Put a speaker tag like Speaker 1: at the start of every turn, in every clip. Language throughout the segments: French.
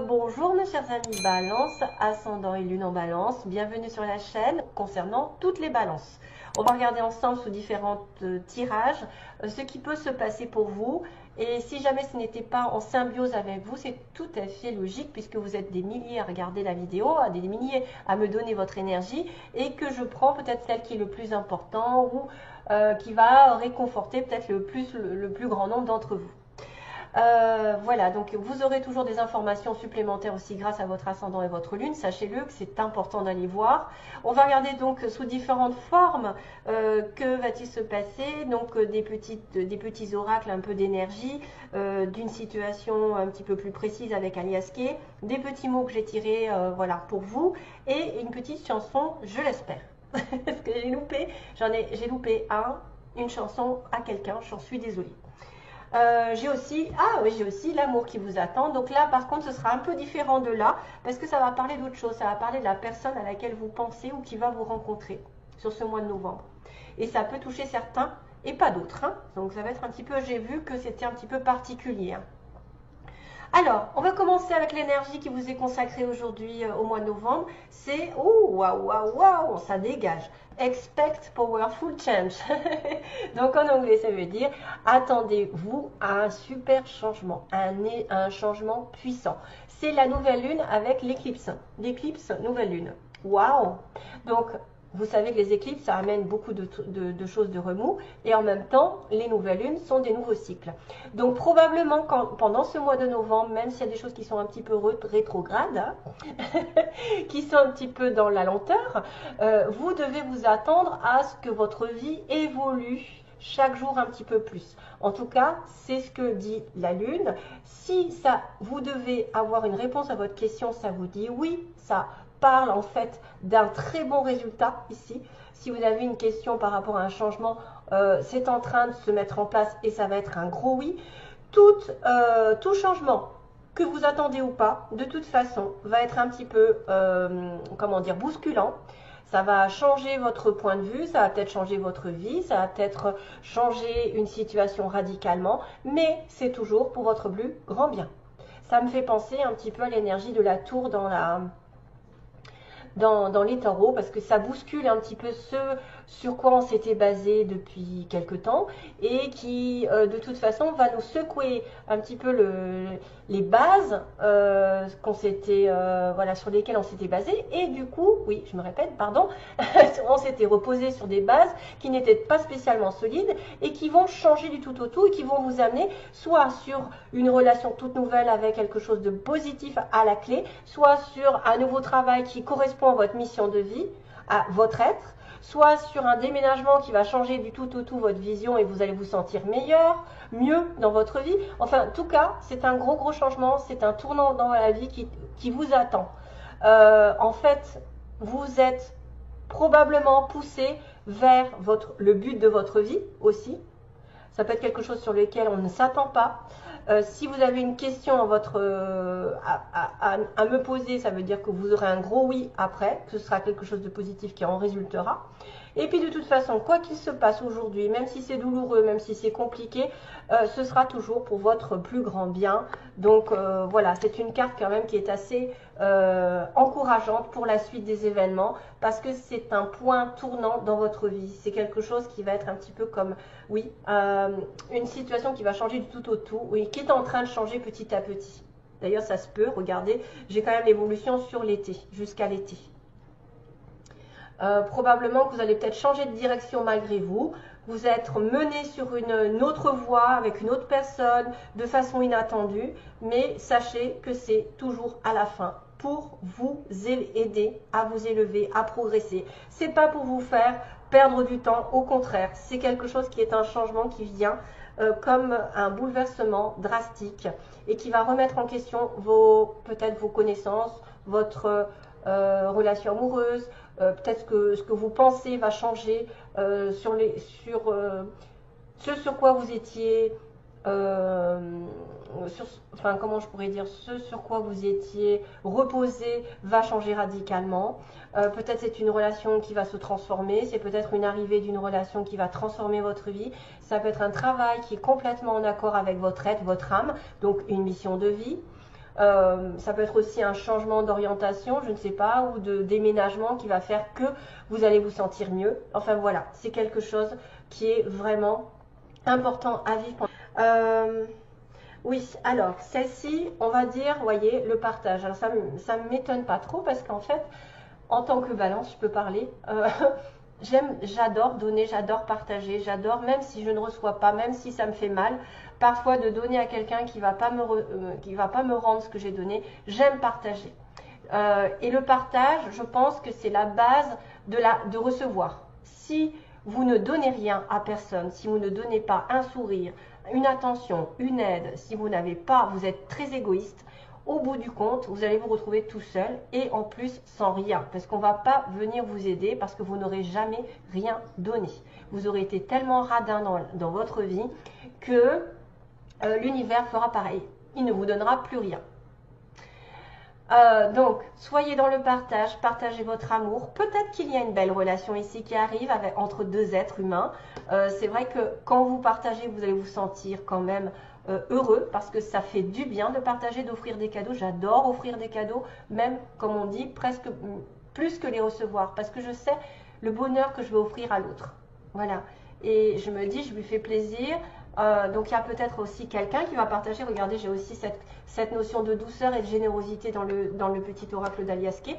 Speaker 1: Bonjour mes chers amis Balance, ascendant et lune en Balance, bienvenue sur la chaîne concernant toutes les balances. On va regarder ensemble sous différents tirages ce qui peut se passer pour vous. Et si jamais ce n'était pas en symbiose avec vous, c'est tout à fait logique puisque vous êtes des milliers à regarder la vidéo, des milliers à me donner votre énergie et que je prends peut-être celle qui est le plus important ou qui va réconforter peut-être le plus grand nombre d'entre vous. Voilà, donc vous aurez toujours des informations supplémentaires aussi grâce à votre ascendant et votre lune. Sachez-le que c'est important d'aller voir. On va regarder donc sous différentes formes que va-t-il se passer. Donc des petits oracles, un peu d'énergie, d'une situation un petit peu plus précise avec Alias Kay, des petits mots que j'ai tirés voilà, pour vous et une petite chanson, je l'espère. Parce que j'ai loupé une chanson à quelqu'un, j'en suis désolée. J'ai aussi l'amour qui vous attend. Donc là, par contre, ce sera un peu différent de là, parce que ça va parler d'autre chose. Ça va parler de la personne à laquelle vous pensez ou qui va vous rencontrer sur ce mois de novembre. Et ça peut toucher certains et pas d'autres. Hein. Donc ça va être un petit peu, j'ai vu que c'était un petit peu particulier. Hein. Alors, on va commencer avec l'énergie qui vous est consacrée aujourd'hui au mois de novembre. C'est, waouh, ça dégage. Expect powerful change. Donc en anglais, ça veut dire attendez-vous à un super changement, un changement puissant. C'est la nouvelle lune avec l'éclipse. L'éclipse, nouvelle lune. Waouh! Donc, vous savez que les éclipses, ça amène beaucoup de choses de remous. Et en même temps, les nouvelles lunes sont des nouveaux cycles. Donc probablement, pendant ce mois de novembre, même s'il y a des choses qui sont un petit peu rétrogrades, hein, qui sont un petit peu dans la lenteur, vous devez vous attendre à ce que votre vie évolue chaque jour un petit peu plus. En tout cas, c'est ce que dit la Lune. Si vous devez avoir une réponse à votre question, ça vous dit oui, ça parle en fait d'un très bon résultat ici. Si vous avez une question par rapport à un changement, c'est en train de se mettre en place et ça va être un gros oui. Tout changement que vous attendez ou pas, de toute façon, va être un petit peu, bousculant. Ça va changer votre point de vue, ça va peut-être changer votre vie, ça va peut-être changer une situation radicalement, mais c'est toujours pour votre plus grand bien. Ça me fait penser un petit peu à l'énergie de la tour dans les tarots, parce que ça bouscule un petit peu ce sur quoi on s'était basé depuis quelque temps et qui de toute façon va nous secouer un petit peu les bases sur lesquelles on s'était basé, et du coup, oui, je me répète, pardon, on s'était reposé sur des bases qui n'étaient pas spécialement solides et qui vont changer du tout au tout et qui vont vous amener soit sur une relation toute nouvelle avec quelque chose de positif à la clé, soit sur un nouveau travail qui correspond à votre mission de vie, à votre être, soit sur un déménagement qui va changer du tout au tout votre vision et vous allez vous sentir meilleur, mieux dans votre vie. Enfin, en tout cas, c'est un gros changement, c'est un tournant dans la vie qui vous attend. En fait, vous êtes probablement poussé vers le but de votre vie aussi. Ça peut être quelque chose sur lequel on ne s'attend pas. Si vous avez une question à me poser, ça veut dire que vous aurez un gros oui après, que ce sera quelque chose de positif qui en résultera. Et puis de toute façon, quoi qu'il se passe aujourd'hui, même si c'est douloureux, même si c'est compliqué, ce sera toujours pour votre plus grand bien. Donc voilà, c'est une carte quand même qui est assez encourageante pour la suite des événements, parce que c'est un point tournant dans votre vie. C'est quelque chose qui va être un petit peu comme, oui, une situation qui va changer du tout au tout, oui, qui est en train de changer petit à petit. D'ailleurs, ça se peut, regardez, j'ai quand même l'évolution sur l'été, jusqu'à l'été. Probablement que vous allez peut-être changer de direction malgré vous, vous êtes mené sur une autre voie avec une autre personne de façon inattendue, mais sachez que c'est toujours à la fin pour vous aider à vous élever, à progresser. C'est pas pour vous faire perdre du temps, au contraire, c'est quelque chose qui est un changement qui vient comme un bouleversement drastique et qui va remettre en question peut-être vos connaissances, votre relation amoureuse, peut-être que ce que vous pensez va changer ce sur quoi vous étiez, ce sur quoi vous étiez reposé va changer radicalement. Peut-être c'est une relation qui va se transformer, c'est peut-être une arrivée d'une relation qui va transformer votre vie. Ça peut être un travail qui est complètement en accord avec votre être, votre âme, donc une mission de vie. Ça peut être aussi un changement d'orientation, je ne sais pas, ou de déménagement qui va faire que vous allez vous sentir mieux. Enfin voilà, c'est quelque chose qui est vraiment important à vivre. Oui, alors celle-ci, on va dire, voyez, le partage. Alors ça ne m'étonne pas trop parce qu'en fait, en tant que balance, je peux parler. J'adore donner, j'adore partager, j'adore, même si je ne reçois pas, même si ça me fait mal, parfois de donner à quelqu'un qui va pas me rendre ce que j'ai donné, j'aime partager. Et le partage, je pense que c'est la base de recevoir. Si vous ne donnez rien à personne, si vous ne donnez pas un sourire, une attention, une aide, si vous n'avez pas, vous êtes très égoïste, au bout du compte, vous allez vous retrouver tout seul et en plus sans rien, parce qu'on ne va pas venir vous aider parce que vous n'aurez jamais rien donné. Vous aurez été tellement radin dans votre vie que l'univers fera pareil. Il ne vous donnera plus rien. Donc, soyez dans le partage, partagez votre amour. Peut-être qu'il y a une belle relation ici qui arrive entre deux êtres humains. C'est vrai que quand vous partagez, vous allez vous sentir quand même heureux parce que ça fait du bien de partager, d'offrir des cadeaux. J'adore offrir des cadeaux, même comme on dit, presque plus que les recevoir parce que je sais le bonheur que je vais offrir à l'autre. Voilà. Et je me dis, je lui fais plaisir. Donc il y a peut-être aussi quelqu'un qui va partager. Regardez, j'ai aussi cette notion de douceur et de générosité dans le petit oracle d'Aliaské.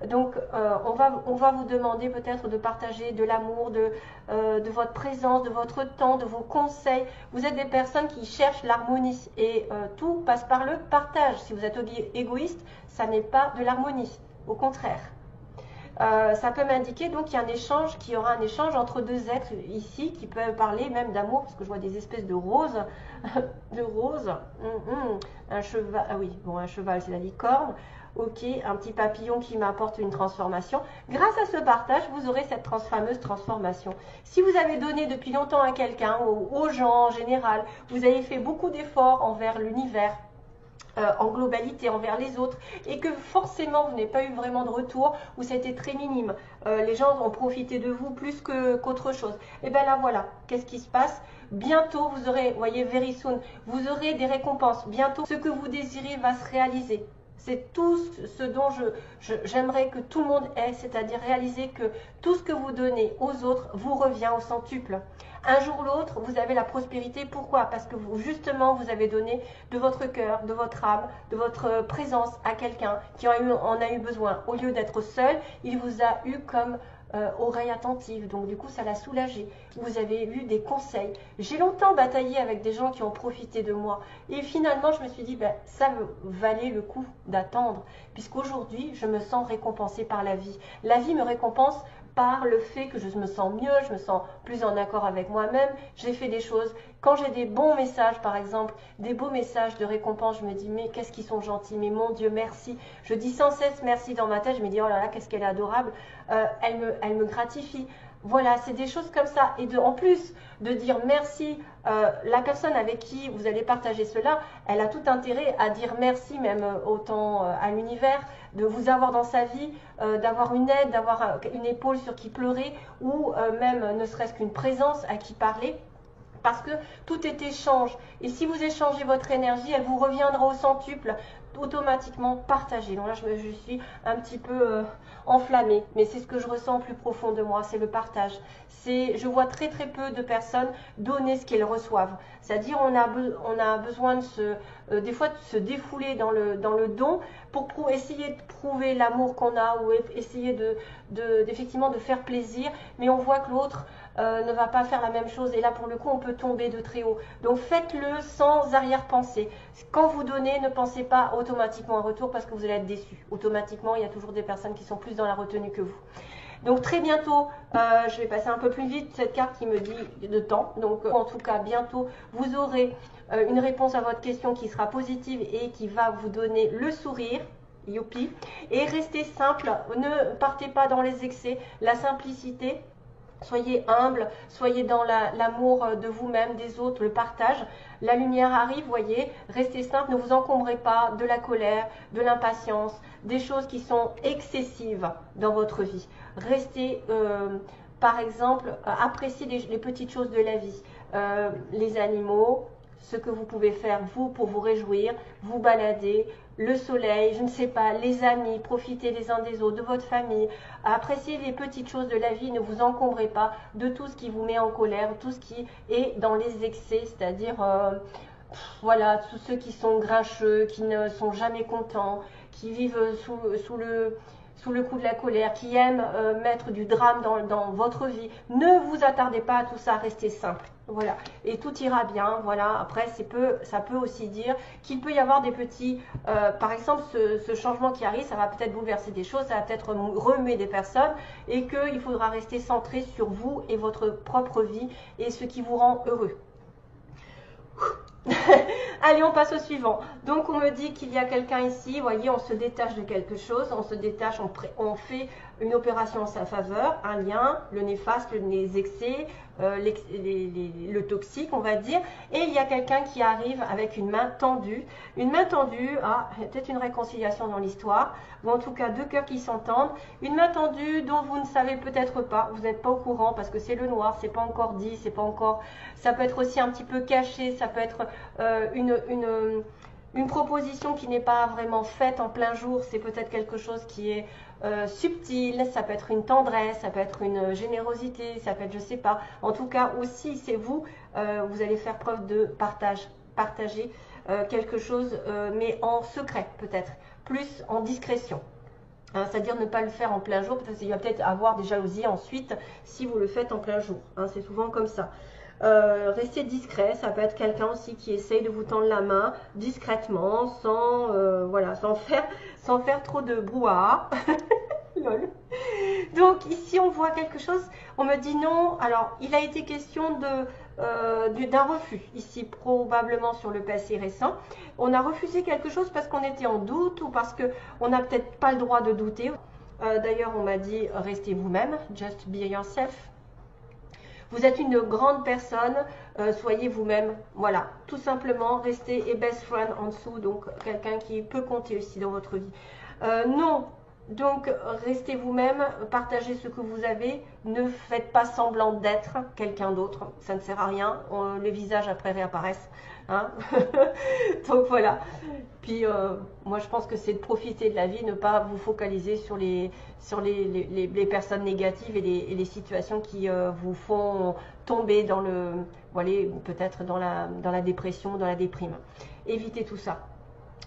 Speaker 1: Donc on va vous demander peut-être de partager de l'amour, de votre présence, de votre temps, de vos conseils. Vous êtes des personnes qui cherchent l'harmonie et tout passe par le partage. Si vous êtes égoïste, ça n'est pas de l'harmonie, au contraire. Ça peut m'indiquer donc qu'il y a un échange, qu'il y aura un échange entre deux êtres ici qui peuvent parler même d'amour, parce que je vois des espèces de roses, un cheval, ah oui, bon un cheval c'est la licorne, ok, un petit papillon qui m'apporte une transformation. Grâce à ce partage, vous aurez cette fameuse transformation. Si vous avez donné depuis longtemps à quelqu'un, aux gens en général, vous avez fait beaucoup d'efforts envers l'univers, en globalité envers les autres et que forcément vous n'avez pas eu vraiment de retour ou ça a été très minime, les gens ont profité de vous plus qu'autre chose, et bien là voilà, qu'est-ce qui se passe? Bientôt vous aurez, voyez, very soon, vous aurez des récompenses, bientôt ce que vous désirez va se réaliser. C'est tout ce dont j'aimerais que tout le monde ait, c'est-à-dire réaliser que tout ce que vous donnez aux autres vous revient au centuple. Un jour ou l'autre, vous avez la prospérité. Pourquoi? Parce que justement, vous avez donné de votre cœur, de votre âme, de votre présence à quelqu'un qui en a eu besoin. Au lieu d'être seul, il vous a eu comme oreille attentive. Donc du coup, ça l'a soulagé. Vous avez eu des conseils. J'ai longtemps bataillé avec des gens qui ont profité de moi. Et finalement, je me suis dit, ben, ça valait le coup d'attendre. Puisqu'aujourd'hui, je me sens récompensée par la vie. La vie me récompense par le fait que je me sens mieux, je me sens plus en accord avec moi-même, j'ai fait des choses. Quand j'ai des bons messages, par exemple, des beaux messages de récompense, je me dis, mais qu'est-ce qu'ils sont gentils, mais mon Dieu, merci. Je dis sans cesse merci dans ma tête, je me dis, oh là là, qu'est-ce qu'elle est adorable, elle me gratifie. Voilà, c'est des choses comme ça. Et en plus de dire merci, la personne avec qui vous allez partager cela, elle a tout intérêt à dire merci, même autant à l'univers, de vous avoir dans sa vie, d'avoir une aide, d'avoir une épaule sur qui pleurer, ou même ne serait-ce qu'une présence à qui parler. Parce que tout est échange. Et si vous échangez votre énergie, elle vous reviendra au centuple, automatiquement partagée. Donc là, je suis un petit peu enflammée, mais c'est ce que je ressens au plus profond de moi, c'est le partage. Je vois très très peu de personnes donner ce qu'elles reçoivent. C'est-à-dire on a besoin des fois de se défouler dans le don pour essayer de prouver l'amour qu'on a ou essayer effectivement de faire plaisir, mais on voit que l'autre ne va pas faire la même chose et là pour le coup on peut tomber de très haut. Donc faites-le sans arrière-pensée. Quand vous donnez, ne pensez pas automatiquement un retour parce que vous allez être déçu. Automatiquement, il y a toujours des personnes qui sont plus dans la retenue que vous. Donc très bientôt, je vais passer un peu plus vite cette carte qui me dit de temps. Donc en tout cas bientôt, vous aurez une réponse à votre question qui sera positive et qui va vous donner le sourire. Youpi. Et restez simple, ne partez pas dans les excès, la simplicité. Soyez humble, soyez dans l'amour de vous-même, des autres, le partage. La lumière arrive, voyez, restez simple, ne vous encombrez pas de la colère, de l'impatience, des choses qui sont excessives dans votre vie. Restez, par exemple, appréciez les petites choses de la vie, les animaux, ce que vous pouvez faire, vous, pour vous réjouir, vous balader, le soleil, je ne sais pas, les amis, profiter les uns des autres, de votre famille, apprécier les petites choses de la vie, ne vous encombrez pas de tout ce qui vous met en colère, tout ce qui est dans les excès, c'est-à-dire, voilà, tous ceux qui sont grincheux, qui ne sont jamais contents, qui vivent sous le coup de la colère, qui aiment mettre du drame dans votre vie. Ne vous attardez pas à tout ça, restez simple. Voilà, et tout ira bien. Voilà, après, ça peut aussi dire qu'il peut y avoir des petits, par exemple, ce changement qui arrive, ça va peut-être bouleverser des choses, ça va peut-être remuer des personnes, et qu'il faudra rester centré sur vous et votre propre vie et ce qui vous rend heureux. Allez, on passe au suivant. Donc, on me dit qu'il y a quelqu'un ici, vous voyez, on se détache de quelque chose, on se détache, on fait une opération en sa faveur, un lien, le néfaste, les excès, le toxique, on va dire. Et il y a quelqu'un qui arrive avec une main tendue. Une main tendue, il y a peut-être une réconciliation dans l'histoire, ou en tout cas deux cœurs qui s'entendent. Une main tendue dont vous ne savez peut-être pas, vous n'êtes pas au courant parce que c'est le noir, c'est pas encore dit, c'est pas encore... Ça peut être aussi un petit peu caché, ça peut être une proposition qui n'est pas vraiment faite en plein jour, c'est peut-être quelque chose qui est subtil, ça peut être une tendresse, ça peut être une générosité, ça peut être je sais pas. En tout cas aussi c'est vous, vous allez faire preuve de partager quelque chose, mais en secret peut-être, plus en discrétion. Hein, c'est-à-dire ne pas le faire en plein jour, parce qu'il va peut-être avoir des jalousies ensuite si vous le faites en plein jour. Hein, c'est souvent comme ça. Restez discret, ça peut être quelqu'un aussi qui essaye de vous tendre la main discrètement, voilà, sans faire trop de brouhaha. Lol. Donc ici on voit quelque chose, on me dit non, alors il a été question d'un refus, ici probablement sur le passé récent. On a refusé quelque chose parce qu'on était en doute ou parce qu'on n'a peut-être pas le droit de douter. D'ailleurs on m'a dit restez vous-même, just be yourself. Vous êtes une grande personne, soyez vous-même, voilà, tout simplement, restez et best friend en dessous, donc quelqu'un qui peut compter aussi dans votre vie. Non, donc restez vous-même, partagez ce que vous avez, ne faites pas semblant d'être quelqu'un d'autre, ça ne sert à rien, les visages après réapparaissent. Hein. Donc voilà. Puis moi je pense que c'est de profiter de la vie, ne pas vous focaliser sur les personnes négatives et les situations qui vous font tomber dans peut-être dans la dépression, dans la déprime. Évitez tout ça.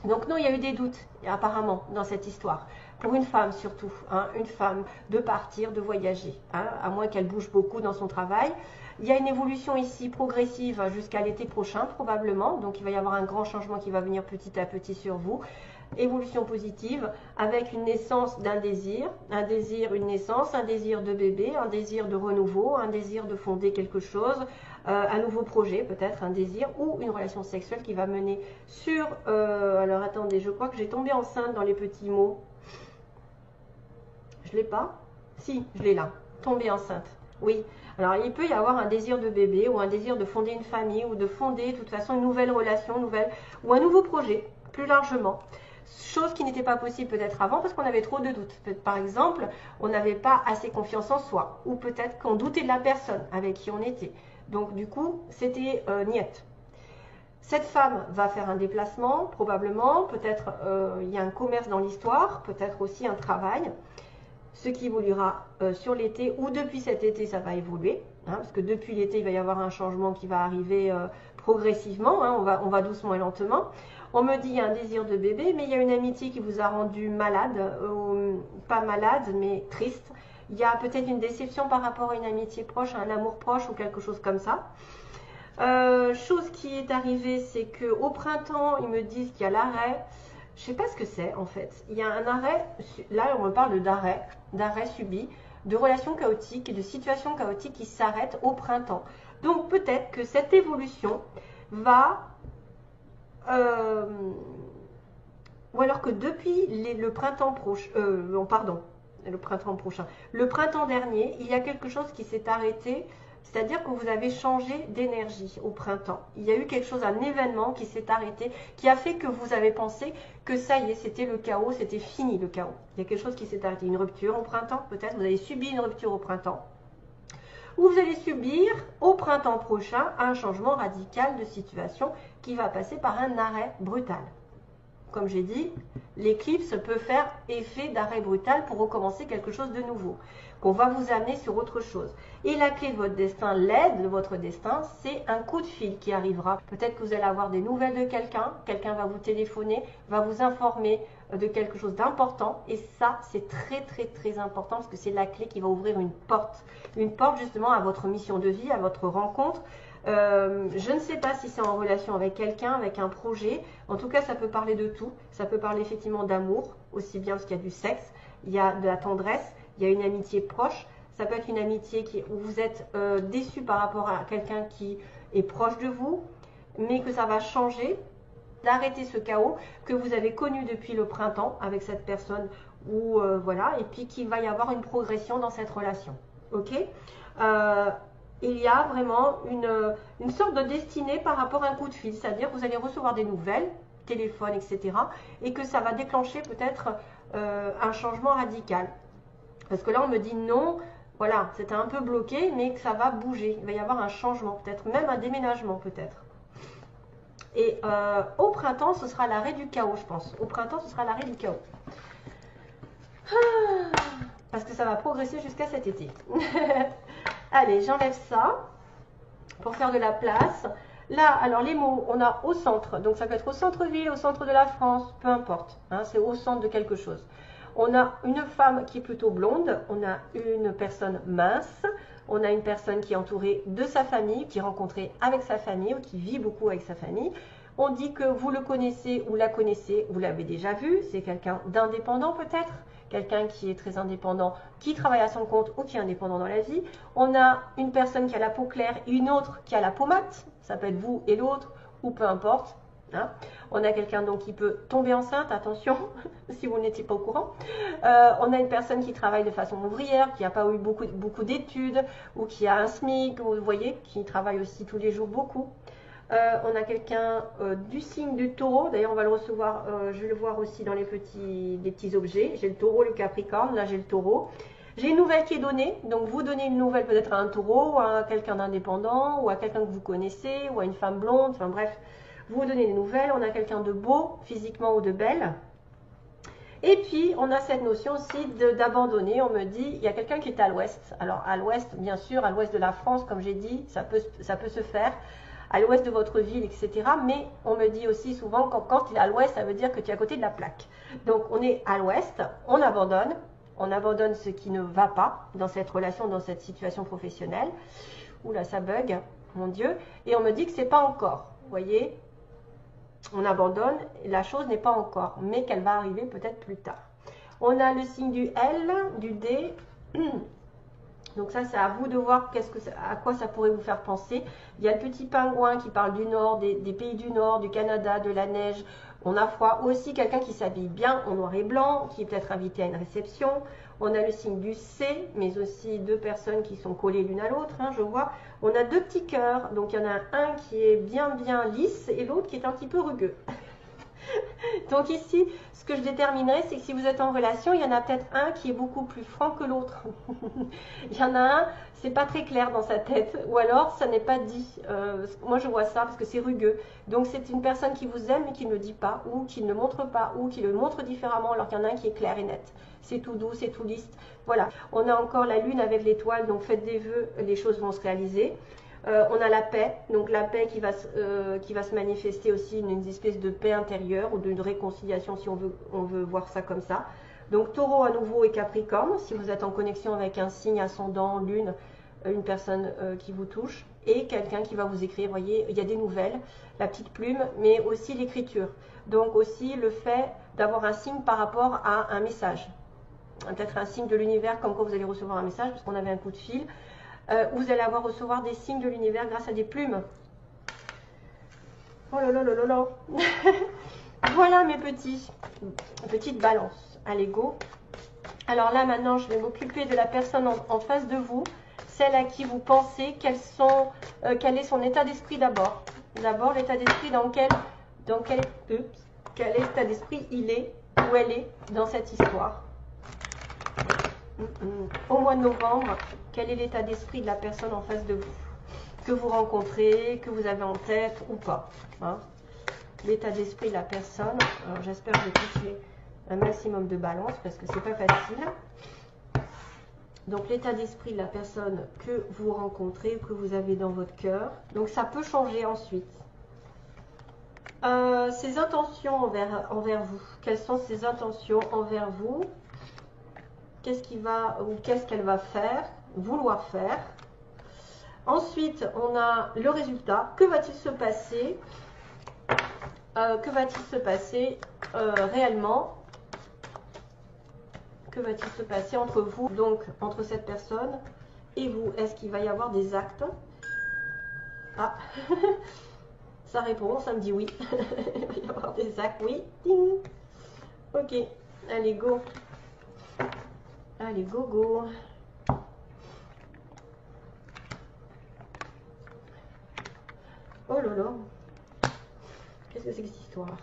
Speaker 1: Donc non, il y a eu des doutes apparemment dans cette histoire. Pour une femme surtout, hein, une femme de partir, de voyager, hein, à moins qu'elle bouge beaucoup dans son travail. Il y a une évolution ici progressive jusqu'à l'été prochain probablement, donc il va y avoir un grand changement qui va venir petit à petit sur vous. Évolution positive avec une naissance d'un désir, une naissance, un désir de bébé, un désir de renouveau, un désir de fonder quelque chose, un nouveau projet peut-être, un désir ou une relation sexuelle qui va mener sur... alors attendez, je crois que j'ai tombé enceinte dans les petits mots. Je l'ai pas? Si, je l'ai là. Tomber enceinte. Oui. Alors, il peut y avoir un désir de bébé ou un désir de fonder une famille ou de fonder, de toute façon, une nouvelle relation, ou un nouveau projet, plus largement. Chose qui n'était pas possible peut-être avant parce qu'on avait trop de doutes. Par exemple, on n'avait pas assez confiance en soi ou peut-être qu'on doutait de la personne avec qui on était. Donc, du coup, c'était niette. Cette femme va faire un déplacement, probablement. Peut-être il y a un commerce dans l'histoire, peut-être aussi un travail. Ce qui évoluera sur l'été ou depuis cet été, ça va évoluer. Hein, parce que depuis l'été, il va y avoir un changement qui va arriver progressivement. Hein, on va doucement et lentement. On me dit il y a un désir de bébé, mais il y a une amitié qui vous a rendu malade, pas malade, mais triste. Il y a peut-être une déception par rapport à une amitié proche, à un amour proche ou quelque chose comme ça. Chose qui est arrivée, c'est qu'au printemps, ils me disent qu'il y a l'arrêt. Je ne sais pas ce que c'est en fait. Il y a un arrêt, là on me parle d'arrêt subi, de relations chaotiques et de situations chaotiques qui s'arrêtent au printemps. Donc peut-être que cette évolution va... ou alors que depuis le printemps prochain, le printemps dernier, il y a quelque chose qui s'est arrêté, c'est-à-dire que vous avez changé d'énergie au printemps. Il y a eu quelque chose, un événement qui s'est arrêté, qui a fait que vous avez pensé que ça y est, c'était le chaos, c'était fini le chaos. Il y a quelque chose qui s'est arrêté, une rupture au printemps peut-être, vous avez subi une rupture au printemps. ou vous allez subir au printemps prochain un changement radical de situation qui va passer par un arrêt brutal. Comme j'ai dit, l'éclipse peut faire effet d'arrêt brutal pour recommencer quelque chose de nouveau, qu'on va vous amener sur autre chose. Et la clé de votre destin, l'aide de votre destin, c'est un coup de fil qui arrivera. Peut-être que vous allez avoir des nouvelles de quelqu'un, quelqu'un va vous téléphoner, va vous informer de quelque chose d'important. Et ça, c'est très très très important parce que c'est la clé qui va ouvrir une porte justement à votre mission de vie, à votre rencontre. Je ne sais pas si c'est en relation avec quelqu'un, avec un projet. En tout cas, ça peut parler de tout. Ça peut parler effectivement d'amour, aussi bien parce qu'il y a du sexe, il y a de la tendresse, il y a une amitié proche. Ça peut être une amitié où vous êtes déçu par rapport à quelqu'un qui est proche de vous, mais que ça va changer, d'arrêter ce chaos que vous avez connu depuis le printemps avec cette personne, ou voilà, et puis qu'il va y avoir une progression dans cette relation. Ok, il y a vraiment une sorte de destinée par rapport à un coup de fil, c'est-à-dire que vous allez recevoir des nouvelles, téléphone, etc. et que ça va déclencher peut-être un changement radical. Parce que là, on me dit non, voilà, c'était un peu bloqué, mais que ça va bouger. Il va y avoir un changement, peut-être même un déménagement, peut-être. Et au printemps, ce sera l'arrêt du chaos, je pense. Au printemps, ce sera l'arrêt du chaos. Parce que ça va progresser jusqu'à cet été. Allez, j'enlève ça pour faire de la place. Là, alors les mots, on a au centre. Donc ça peut être au centre-ville, au centre de la France, peu importe. Hein, c'est au centre de quelque chose. On a une femme qui est plutôt blonde. On a une personne mince. On a une personne qui est entourée de sa famille, qui est rencontrée avec sa famille ou qui vit beaucoup avec sa famille. On dit que vous le connaissez ou la connaissez, vous l'avez déjà vu. C'est quelqu'un d'indépendant peut-être. Quelqu'un qui est très indépendant, qui travaille à son compte ou qui est indépendant dans la vie. On a une personne qui a la peau claire et une autre qui a la peau mate. Ça peut être vous et l'autre, ou peu importe. Hein. On a quelqu'un donc qui peut tomber enceinte, attention, si vous n'étiez pas au courant. On a une personne qui travaille de façon ouvrière, qui n'a pas eu beaucoup d'études, ou qui a un SMIC, vous voyez, qui travaille aussi tous les jours beaucoup. On a quelqu'un du signe du taureau, d'ailleurs on va le recevoir, je vais le voir aussi dans les petits objets. J'ai le taureau, le capricorne, là j'ai le taureau. J'ai une nouvelle qui est donnée, donc vous donnez une nouvelle peut-être à un taureau, ou à quelqu'un d'indépendant, ou à quelqu'un que vous connaissez, ou à une femme blonde, enfin bref, vous donnez des nouvelles. On a quelqu'un de beau, physiquement ou de belle. Et puis, on a cette notion aussi d'abandonner. On me dit, il y a quelqu'un qui est à l'ouest. Alors, à l'ouest, bien sûr, à l'ouest de la France, comme j'ai dit, ça peut se faire. À l'ouest de votre ville, etc. Mais on me dit aussi souvent, quand il est à l'ouest, ça veut dire que tu es à côté de la plaque. Donc, on est à l'ouest, on abandonne ce qui ne va pas dans cette relation, dans cette situation professionnelle. Oula, ça bug, mon Dieu. Et on me dit que c'est pas encore. Vous voyez, on abandonne, la chose n'est pas encore, mais qu'elle va arriver peut-être plus tard. On a le signe du L, du D. Donc ça, c'est à vous de voir à quoi ça pourrait vous faire penser. Il y a le petit pingouin qui parle du nord, des pays du nord, du Canada, de la neige. On a froid. Aussi quelqu'un qui s'habille bien en noir et blanc, qui est peut-être invité à une réception. On a le signe du C, mais aussi deux personnes qui sont collées l'une à l'autre, hein, je vois. On a deux petits cœurs. Donc il y en a un qui est bien lisse et l'autre qui est un petit peu rugueux. Donc ici, ce que je déterminerai, c'est que si vous êtes en relation, il y en a peut-être un qui est beaucoup plus franc que l'autre. Il y en a un, c'est pas très clair dans sa tête, ou alors ça n'est pas dit. Moi je vois ça parce que c'est rugueux. Donc c'est une personne qui vous aime mais qui ne le dit pas, ou qui ne le montre pas, ou qui le montre différemment, alors qu'il y en a un qui est clair et net. C'est tout doux, c'est tout lisse. Voilà. On a encore la lune avec l'étoile, donc faites des vœux, les choses vont se réaliser. On a la paix, donc la paix qui va se manifester aussi, une espèce de paix intérieure ou d'une réconciliation si on veut voir ça comme ça. Donc taureau à nouveau et capricorne, si vous êtes en connexion avec un signe ascendant, lune, une personne qui vous touche, et quelqu'un qui va vous écrire, vous voyez, il y a des nouvelles, la petite plume, mais aussi l'écriture. Donc aussi le fait d'avoir un signe par rapport à un message. Peut-être un signe de l'univers, comme quoi vous allez recevoir un message, parce qu'on avait un coup de fil. Vous allez recevoir des signes de l'univers grâce à des plumes. Oh là là là là là. Voilà mes petites balances. Allez, go. Alors là, maintenant, je vais m'occuper de la personne en face de vous. Celle à qui vous pensez, quel est son état d'esprit d'abord. D'abord, l'état d'esprit quel état d'esprit il est, où elle est dans cette histoire. Au mois de novembre, quel est l'état d'esprit de la personne en face de vous? Que vous rencontrez, que vous avez en tête ou pas, hein? L'état d'esprit de la personne. J'espère que je vais toucher un maximum de balance parce que c'est pas facile. Donc l'état d'esprit de la personne que vous rencontrez, que vous avez dans votre cœur. Donc ça peut changer ensuite. Ses intentions envers vous. Quelles sont ses intentions envers vous? Qu'est-ce qu'il va ou qu'est-ce qu'elle va faire, vouloir faire? Ensuite, on a le résultat. Que va-t-il se passer? Que va-t-il se passer réellement? Que va-t-il se passer entre vous, donc entre cette personne et vous? Est-ce qu'il va y avoir des actes? Ah, ça répond, ça me dit oui. Il va y avoir des actes, oui. Ding. Ok, allez, go. Allez, go, go. Oh là là. Qu'est-ce que c'est que cette histoire?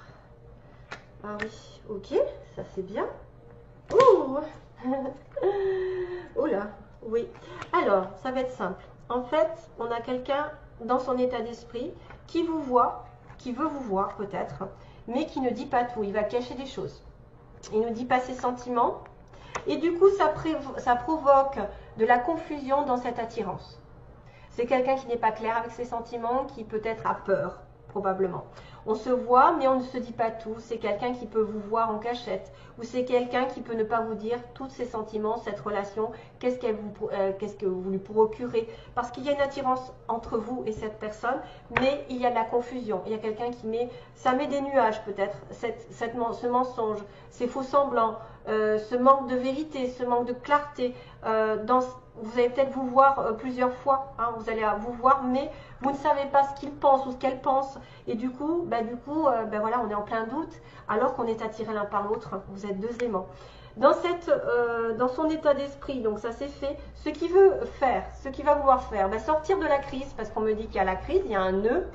Speaker 1: Ah oui, ok, ça c'est bien. Ouh. Oh là, oui. Alors, ça va être simple. En fait, on a quelqu'un dans son état d'esprit qui vous voit, qui veut vous voir peut-être, mais qui ne dit pas tout. Il va cacher des choses. Il ne dit pas ses sentiments. Et du coup, ça provoque de la confusion dans cette attirance. C'est quelqu'un qui n'est pas clair avec ses sentiments, qui peut-être a peur, probablement. On se voit, mais on ne se dit pas tout. C'est quelqu'un qui peut vous voir en cachette. Ou c'est quelqu'un qui peut ne pas vous dire tous ses sentiments, cette relation, qu'est-ce que vous lui procurez. Parce qu'il y a une attirance entre vous et cette personne, mais il y a de la confusion. Il y a quelqu'un qui ça met des nuages peut-être, ce mensonge, ces faux semblants, ce manque de vérité, ce manque de clarté. Vous allez peut-être vous voir plusieurs fois, hein, vous allez vous voir, mais vous ne savez pas ce qu'il pense ou ce qu'elle pense. Et du coup, voilà, on est en plein doute, alors qu'on est attirés l'un par l'autre. Vous êtes deux aimants. Dans son état d'esprit, donc ça c'est fait, ce qu'il veut faire, ce qu'il va vouloir faire, sortir de la crise, parce qu'on me dit qu'il y a la crise, il y a un nœud.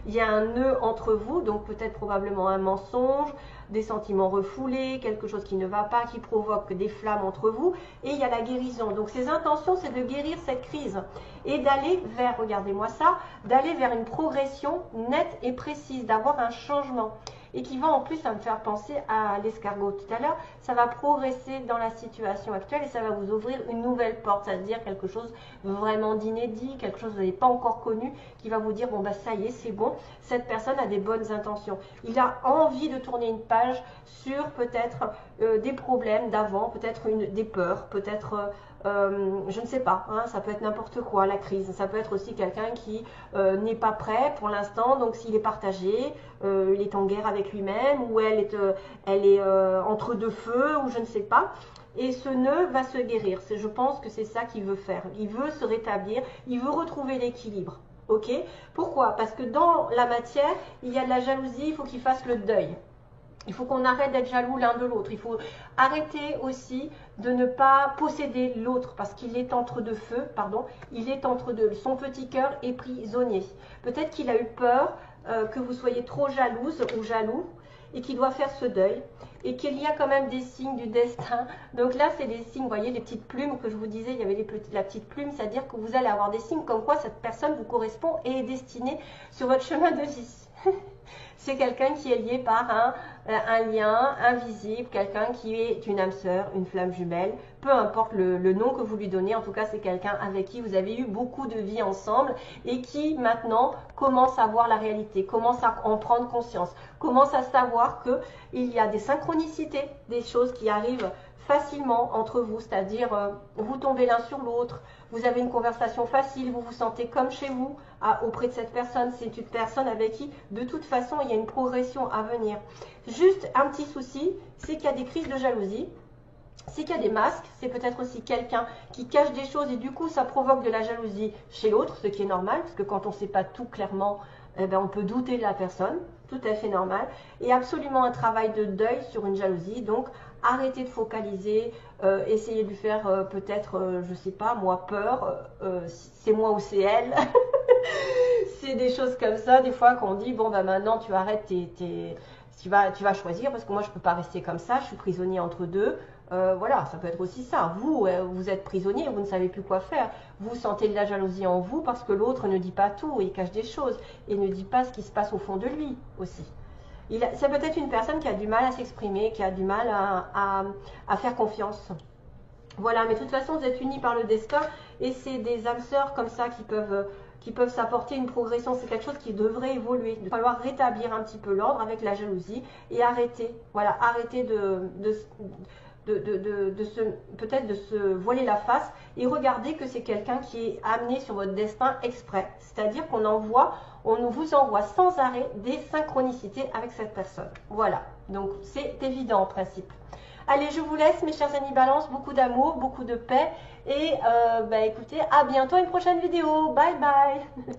Speaker 1: Il y a un nœud entre vous, donc peut-être probablement un mensonge, des sentiments refoulés, quelque chose qui ne va pas, qui provoque des flammes entre vous. Et il y a la guérison. Donc ses intentions, c'est de guérir cette crise et d'aller vers, regardez-moi ça, d'aller vers une progression nette et précise, d'avoir un changement. Et qui va en plus, ça me faire penser à l'escargot tout à l'heure, ça va progresser dans la situation actuelle et ça va vous ouvrir une nouvelle porte, c'est-à-dire quelque chose vraiment d'inédit, quelque chose que vous n'avez pas encore connu, qui va vous dire, bon ça y est, c'est bon, cette personne a des bonnes intentions. Il a envie de tourner une page sur peut-être des problèmes d'avant, peut-être des peurs, peut-être... je ne sais pas, hein, ça peut être n'importe quoi, la crise. Ça peut être aussi quelqu'un qui n'est pas prêt pour l'instant, donc s'il est partagé, il est en guerre avec lui-même, ou elle est entre deux feux, ou je ne sais pas. Et ce nœud va se guérir. Je pense que c'est ça qu'il veut faire. Il veut se rétablir, il veut retrouver l'équilibre. Ok? Pourquoi? Parce que dans la matière, il y a de la jalousie, il faut qu'il fasse le deuil. Il faut qu'on arrête d'être jaloux l'un de l'autre. Il faut arrêter aussi de ne pas posséder l'autre parce qu'il est entre deux feux, il est entre deux. Son petit cœur est prisonnier. Peut-être qu'il a eu peur que vous soyez trop jalouse ou jaloux et qu'il doit faire ce deuil et qu'il y a quand même des signes du destin. Donc là, c'est des signes, vous voyez, les petites plumes que je vous disais, il y avait la petite plume, c'est-à-dire que vous allez avoir des signes comme quoi cette personne vous correspond et est destinée sur votre chemin de vie. C'est quelqu'un qui est lié par un lien invisible, quelqu'un qui est une âme sœur, une flamme jumelle, peu importe le nom que vous lui donnez, en tout cas c'est quelqu'un avec qui vous avez eu beaucoup de vie ensemble et qui maintenant commence à voir la réalité, commence à en prendre conscience, commence à savoir qu'il y a des synchronicités, des choses qui arrivent facilement entre vous, c'est-à-dire vous tombez l'un sur l'autre, vous avez une conversation facile, vous vous sentez comme chez vous auprès de cette personne. C'est une personne avec qui, de toute façon, il y a une progression à venir. Juste un petit souci, c'est qu'il y a des crises de jalousie, c'est qu'il y a des masques, c'est peut-être aussi quelqu'un qui cache des choses et du coup, ça provoque de la jalousie chez l'autre, ce qui est normal, parce que quand on ne sait pas tout clairement, on peut douter de la personne, tout à fait normal. Et absolument un travail de deuil sur une jalousie, donc arrêtez de focaliser, essayez de lui faire peut-être, je sais pas, moi peur, c'est moi ou c'est elle. C'est des choses comme ça, des fois qu'on dit, bon maintenant tu arrêtes tu vas choisir, parce que moi je peux pas rester comme ça, je suis prisonnier entre deux, Voilà, ça peut être aussi ça. Vous, vous êtes prisonnier, vous ne savez plus quoi faire. Vous sentez de la jalousie en vous parce que l'autre ne dit pas tout, il cache des choses et ne dit pas ce qui se passe au fond de lui aussi. C'est peut-être une personne qui a du mal à s'exprimer, qui a du mal à faire confiance. Voilà, mais de toute façon, vous êtes unis par le destin et c'est des âmes sœurs comme ça qui peuvent s'apporter une progression. C'est quelque chose qui devrait évoluer. Il va falloir rétablir un petit peu l'ordre avec la jalousie et arrêter. Voilà, arrêter peut-être de se voiler la face et regarder que c'est quelqu'un qui est amené sur votre destin exprès. C'est-à-dire qu'on vous envoie sans arrêt des synchronicités avec cette personne. Voilà, donc c'est évident en principe. Allez, je vous laisse mes chers amis Balance, beaucoup d'amour, beaucoup de paix et écoutez, à bientôt, une prochaine vidéo. Bye bye.